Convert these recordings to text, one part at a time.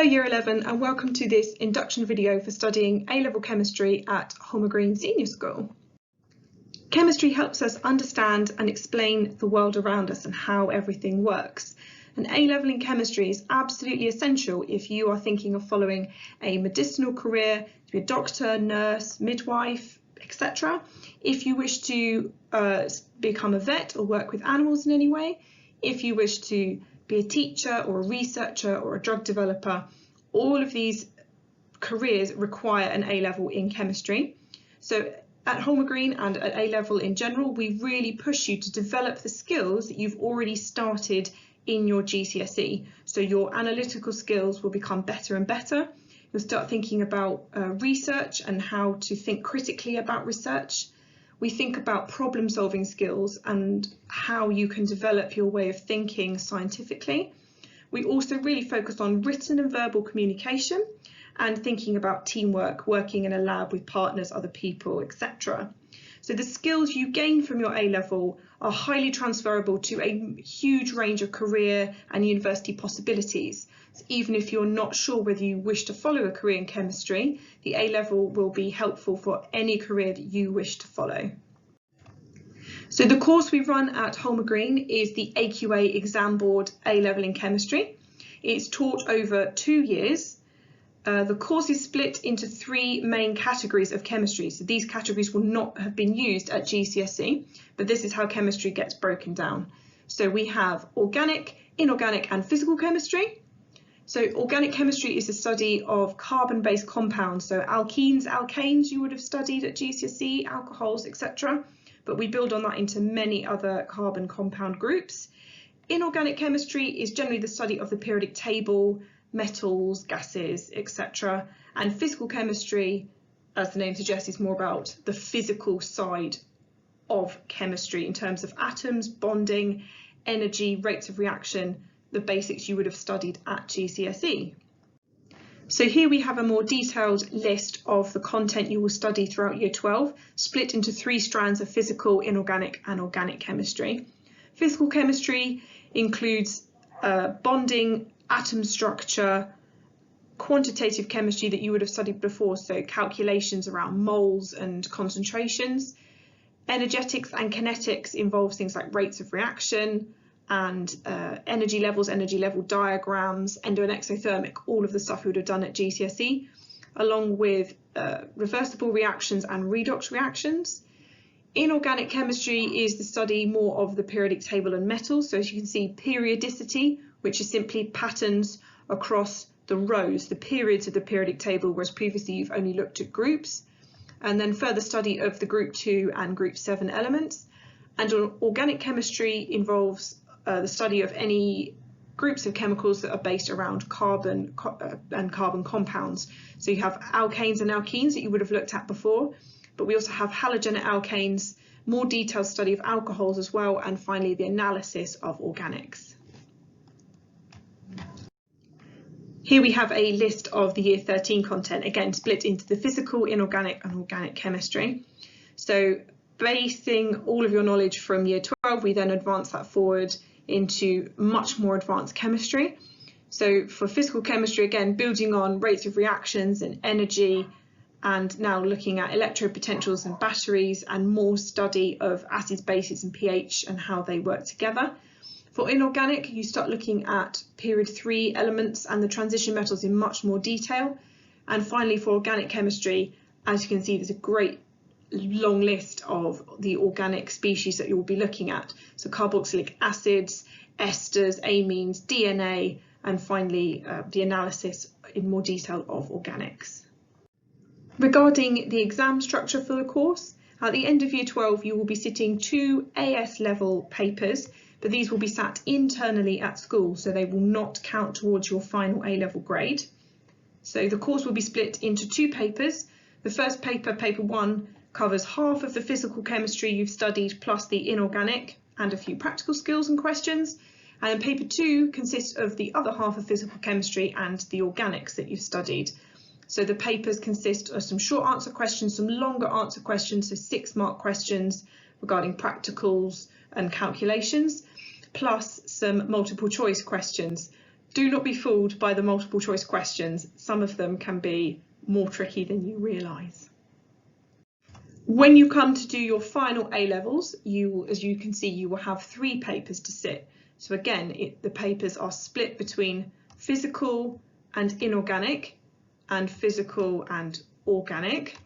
Hello Year 11 and welcome to this induction video for studying A-level chemistry at Holmer Green Senior School. Chemistry helps us understand and explain the world around us and how everything works. And A-level in chemistry is absolutely essential if you are thinking of following a medicinal career, to be a doctor, nurse, midwife, etc. If you wish to become a vet or work with animals in any way, if you wish to be a teacher or a researcher or a drug developer, all of these careers require an A-level in chemistry. So at Holmer Green and at A-level in general, we really push you to develop the skills that you've already started in your GCSE. So your analytical skills will become better and better. You'll start thinking about research and how to think critically about research. We think about problem solving skills and how you can develop your way of thinking scientifically. We also really focus on written and verbal communication and thinking about teamwork, working in a lab with partners, other people, etc. So the skills you gain from your A-level are highly transferable to a huge range of career and university possibilities. So even if you're not sure whether you wish to follow a career in chemistry, the A-level will be helpful for any career that you wish to follow. So the course we run at Holmer Green is the AQA Exam Board A-level in chemistry. It's taught over 2 years. The course is split into 3 main categories of chemistry. So these categories will not have been used at GCSE, but this is how chemistry gets broken down. So we have organic, inorganic and physical chemistry. So organic chemistry is the study of carbon-based compounds, so alkenes, alkanes you would have studied at GCSE, alcohols, etc. But we build on that into many other carbon compound groups. Inorganic chemistry is generally the study of the periodic table, metals, gases, etc. And physical chemistry, as the name suggests, is more about the physical side of chemistry in terms of atoms, bonding, energy, rates of reaction, the basics you would have studied at GCSE. So here we have a more detailed list of the content you will study throughout Year 12, split into 3 strands of physical, inorganic and organic chemistry. Physical chemistry includes bonding, atom structure, quantitative chemistry that you would have studied before, so calculations around moles and concentrations. Energetics and kinetics involves things like rates of reaction and energy level diagrams, endo and exothermic, all of the stuff we would have done at GCSE, along with reversible reactions and redox reactions. Inorganic chemistry is the study more of the periodic table and metals. So as you can see, periodicity, which is simply patterns across the rows, the periods of the periodic table, whereas previously you've only looked at groups. And then further study of the group 2 and group 7 elements. And organic chemistry involves the study of any groups of chemicals that are based around carbon and carbon compounds. So you have alkanes and alkenes that you would have looked at before, but we also have halogen alkanes, more detailed study of alcohols as well, and finally the analysis of organics. Here we have a list of the Year 13 content, again split into the physical, inorganic and organic chemistry. So basing all of your knowledge from Year 12, we then advance that forward into much more advanced chemistry. So for physical chemistry, again, building on rates of reactions and energy, and now looking at electropotentials and batteries and more study of acids, bases and pH and how they work together. For inorganic, you start looking at period 3 elements and the transition metals in much more detail. And finally, for organic chemistry, as you can see, there's a great long list of the organic species that you'll be looking at. So carboxylic acids, esters, amines, DNA, and finally the analysis in more detail of organics. Regarding the exam structure for the course, at the end of Year 12 you will be sitting 2 AS level papers, but these will be sat internally at school, so they will not count towards your final A-level grade. So the course will be split into 2 papers. The first paper, paper 1, covers half of the physical chemistry you've studied plus the inorganic and a few practical skills and questions. And then paper 2 consists of the other half of physical chemistry and the organics that you've studied. So the papers consist of some short answer questions, some longer answer questions, so 6-mark questions regarding practicals and calculations, plus some multiple choice questions. do not be fooled by the multiple choice questions. Some of them can be more tricky than you realise. When you come to do your final A-levels, as you can see, you will have 3 papers to sit. So again, the papers are split between physical and inorganic and physical and organic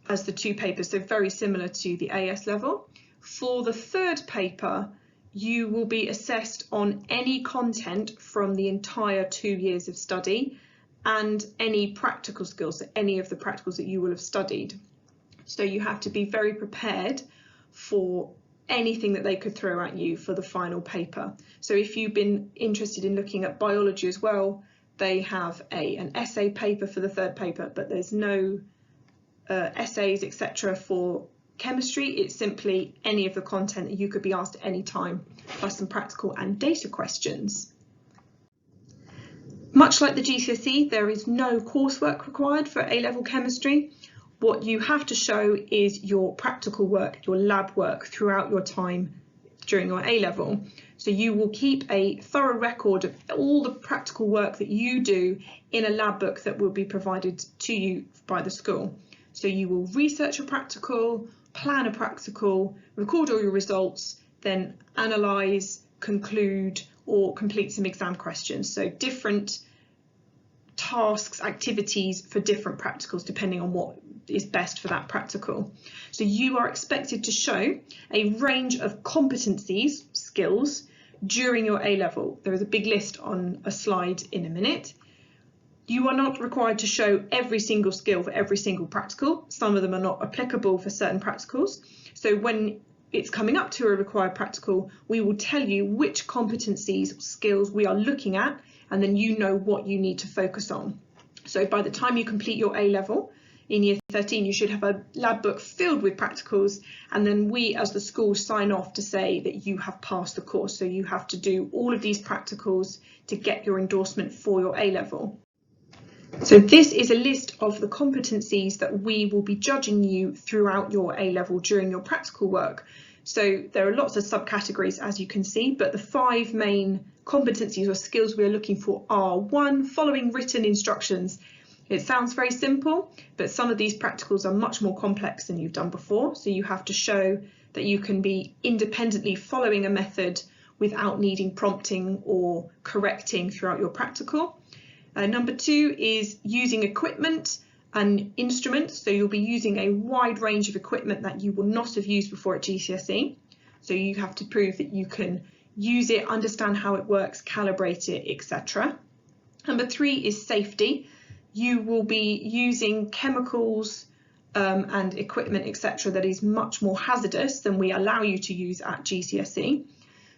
as the 2 papers, so very similar to the AS level. For the 3rd paper, you will be assessed on any content from the entire 2 years of study and any practical skills, so any of the practicals that you will have studied. So you have to be very prepared for anything that they could throw at you for the final paper. So if you've been interested in looking at biology as well, they have an essay paper for the 3rd paper, but there's no essays, etc. for chemistry. It's simply any of the content that you could be asked at any time, plus some practical and data questions. Much like the GCSE, there is no coursework required for A-level chemistry. What you have to show is your practical work, your lab work throughout your time during your A-level. So you will keep a thorough record of all the practical work that you do in a lab book that will be provided to you by the school. So you will research a practical, plan a practical, record all your results, then analyse, conclude, or complete some exam questions. So different tasks, activities for different practicals depending on what is best for that practical. So you are expected to show a range of competencies, skills, during your A-level. There is a big list on a slide in a minute. You are not required to show every single skill for every single practical. Some of them are not applicable for certain practicals. So when it's coming up to a required practical, we will tell you which competencies, skills we are looking at, and then you know what you need to focus on. So by the time you complete your A-level, in year 13, you should have a lab book filled with practicals, and then we as the school sign off to say that you have passed the course. So you have to do all of these practicals to get your endorsement for your A-level. So this is a list of the competencies that we will be judging you throughout your A-level during your practical work. So there are lots of subcategories, as you can see, but the 5 main competencies or skills we are looking for are: 1, following written instructions. It sounds very simple, but some of these practicals are much more complex than you've done before. So you have to show that you can be independently following a method without needing prompting or correcting throughout your practical. Number 2 is using equipment and instruments. So you'll be using a wide range of equipment that you will not have used before at GCSE. So you have to prove that you can use it, understand how it works, calibrate it, etc. Number 3 is safety. You will be using chemicals and equipment, etc. that is much more hazardous than we allow you to use at GCSE.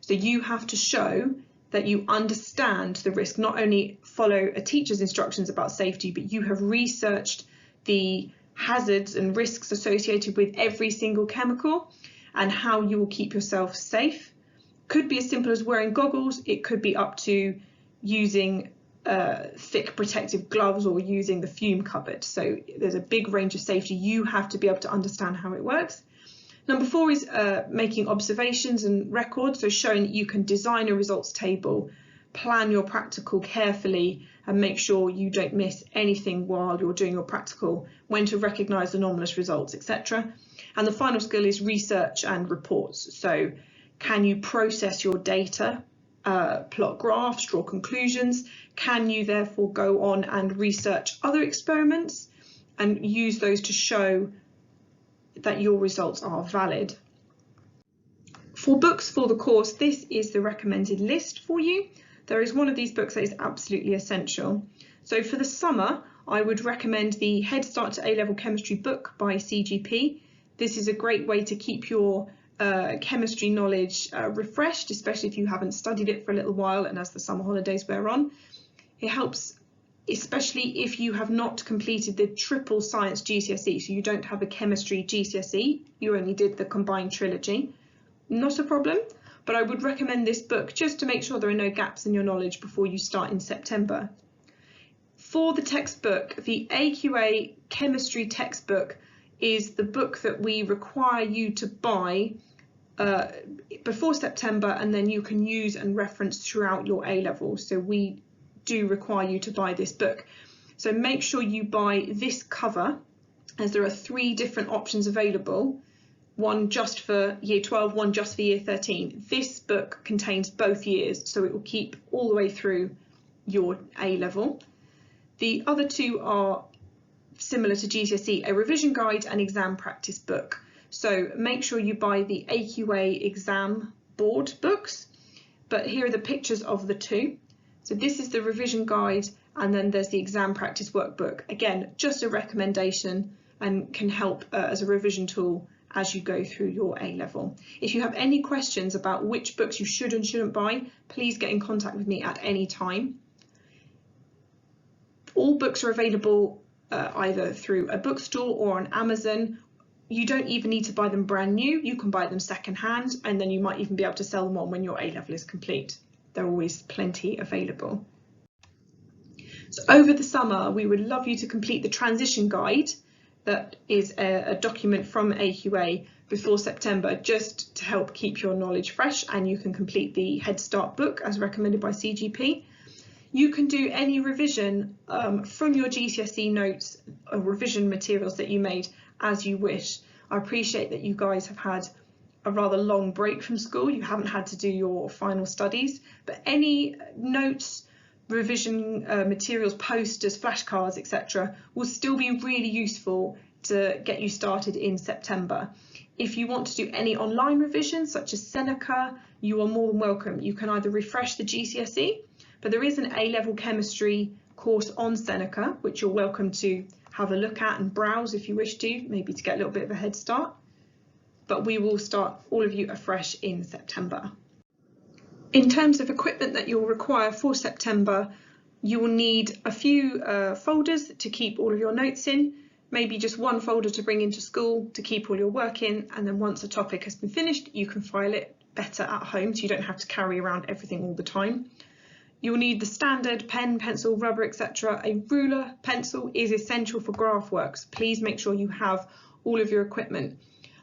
So you have to show that you understand the risk, not only follow a teacher's instructions about safety, but you have researched the hazards and risks associated with every single chemical and how you will keep yourself safe. Could be as simple as wearing goggles. It could be up to using thick protective gloves or using the fume cupboard. So there's a big range of safety. You have to be able to understand how it works. Number 4 is making observations and records, so showing that you can design a results table, plan your practical carefully and make sure you don't miss anything while you're doing your practical, when to recognise anomalous results, etc. And the final skill is research and reports. So can you process your data, plot graphs, draw conclusions? Can you therefore go on and research other experiments and use those to show that your results are valid? For books for the course, this is the recommended list for you. There is one of these books that is absolutely essential. So for the summer, I would recommend the Head Start to A-Level Chemistry book by CGP. This is a great way to keep your chemistry knowledge refreshed, especially if you haven't studied it for a little while and as the summer holidays wear on. It helps, especially if you have not completed the triple science GCSE, so you don't have a chemistry GCSE, you only did the combined trilogy. Not a problem, but I would recommend this book just to make sure there are no gaps in your knowledge before you start in September. For the textbook, the AQA chemistry textbook is the book that we require you to buy before September, and then you can use and reference throughout your A-level. So we do require you to buy this book. So make sure you buy this cover, as there are 3 different options available, one just for year 12, one just for year 13. This book contains both years, so it will keep all the way through your A level. The other 2 are similar to GCSE, a revision guide and exam practice book. So make sure you buy the AQA exam board books, but here are the pictures of the 2. So this is the revision guide, and then there's the exam practice workbook. Again, just a recommendation and can help as a revision tool as you go through your A level. If you have any questions about which books you should and shouldn't buy, please get in contact with me at any time. All books are available either through a bookstore or on Amazon. You don't even need to buy them brand new, you can buy them secondhand, and then you might even be able to sell them on when your A level is complete. There are always plenty available. So over the summer, we would love you to complete the transition guide. That is a document from AQA before September, just to help keep your knowledge fresh, and you can complete the Head Start book as recommended by CGP. You can do any revision from your GCSE notes or revision materials that you made as you wish. I appreciate that you guys have had a rather long break from school. You haven't had to do your final studies, but any notes, revision materials, posters, flashcards, etc. will still be really useful to get you started in September. If you want to do any online revisions such as Seneca, you are more than welcome. You can either refresh the GCSE, but there is an A-level chemistry course on Seneca, which you're welcome to have a look at and browse if you wish to, maybe to get a little bit of a head start. But we will start all of you afresh in September. In terms of equipment that you'll require for September, you will need a few folders to keep all of your notes in, maybe just one folder to bring into school to keep all your work in, and then once a topic has been finished, you can file it better at home so you don't have to carry around everything all the time. You'll need the standard pen, pencil, rubber, etc. A ruler, pencil is essential for graph work, so please make sure you have all of your equipment.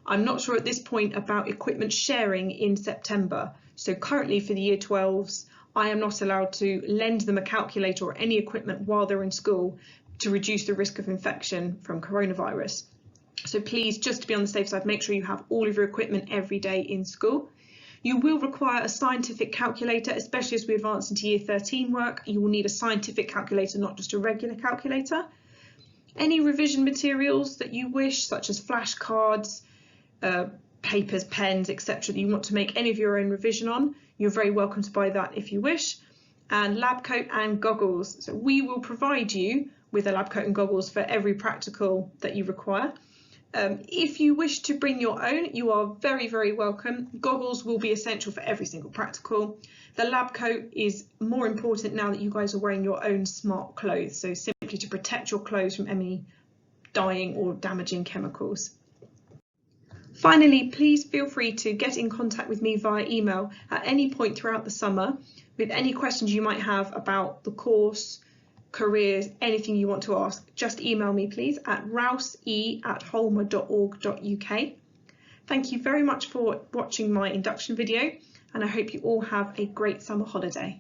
I'm not sure at this point about equipment sharing in September. So currently for the year 12s, I am not allowed to lend them a calculator or any equipment while they're in school to reduce the risk of infection from coronavirus. So please, just to be on the safe side, make sure you have all of your equipment every day in school. You will require a scientific calculator, especially as we advance into year 13 work. You will need a scientific calculator, not just a regular calculator. Any revision materials that you wish, such as flashcards, papers, pens, etc. that you want to make any of your own revision on, you're very welcome to buy that if you wish. And lab coat and goggles. So we will provide you with a lab coat and goggles for every practical that you require. If you wish to bring your own, you are very, very welcome. Goggles will be essential for every single practical. The lab coat is more important now that you guys are wearing your own smart clothes, so simply to protect your clothes from any dyeing or damaging chemicals. Finally, please feel free to get in contact with me via email at any point throughout the summer with any questions you might have about the course, careers, anything you want to ask. Just email me please at rouse@holmer.org.uk. Thank you very much for watching my induction video, and I hope you all have a great summer holiday.